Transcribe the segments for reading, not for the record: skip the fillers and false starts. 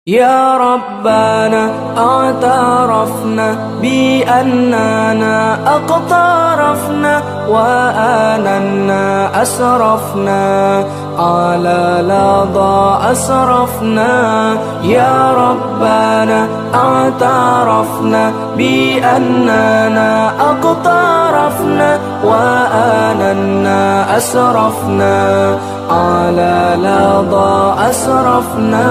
يا ربنا اعترفنا بأننا أقترفنا وآننا أسرفنا على لظى أسرفنا. يا ربنا اعترفنا بأننا أقترفنا وآننا أسرفنا على لظى أسرفنا.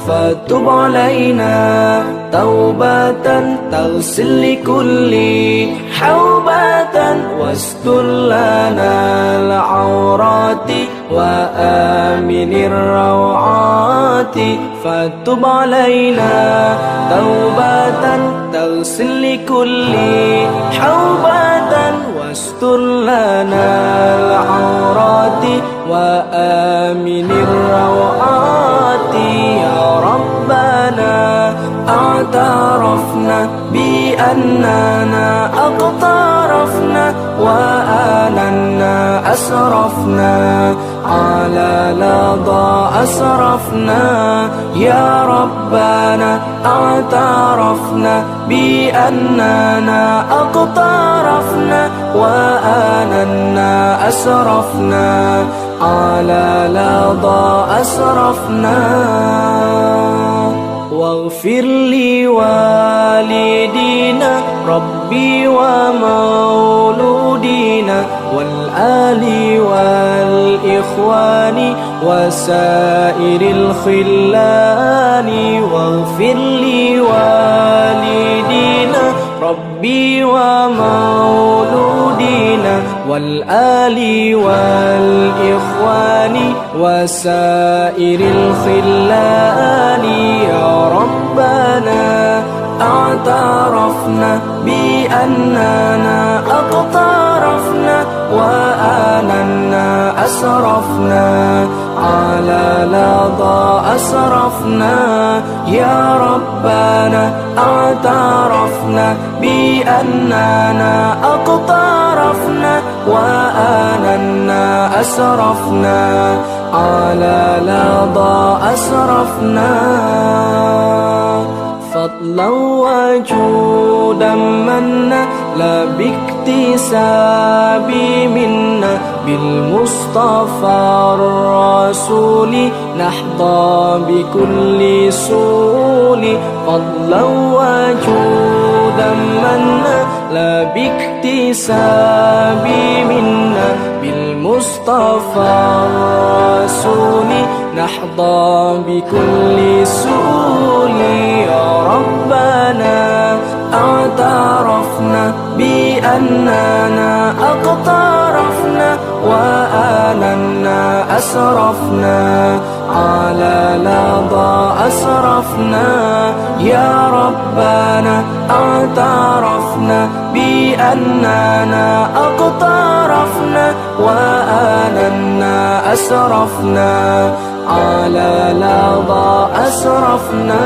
فتب علينا توبة تغسل لكل حوبة واستر لنا العورات وآمن الروعات. فتب علينا توبة تغسل لكل حوبة واستر لنا العورات وآمن الروعات. يا ربنا اعترفنا بأننا أقترفنا وآننا أسرفنا على لظى أسرفنا. يا ربنا اعترفنا بأننا أقترفنا وآننا أسرفنا على لظى أسرفنا. واغفر لي والدينا ربي ومولودينا والآل والإخوان وسائر الخلان. واغفر لي والدينا ربي ومولودينا والآل والإخوان وسائر الخلان. يا ربنا اعترفنا بأننا أقترفنا وآننا أسرفنا على لظى أسرفنا. يا ربنا اعترفنا بأننا أقترفنا وآننا أسرفنا على لظى أسرفنا. فضلا وجودا منا لا باكتساب منا بالمصطفى الرسول نحظى بكل سول. فضلا وجودا منا لا باكتساب منا بالمصطفى الرسول نحظى بكل سول. يا ربنا اعترفنا بأننا أقترفنا وآننا أسرفنا على لظى أسرفنا. يا ربنا اعترفنا بأننا أقترفنا وآننا أسرفنا على لظى أسرفنا.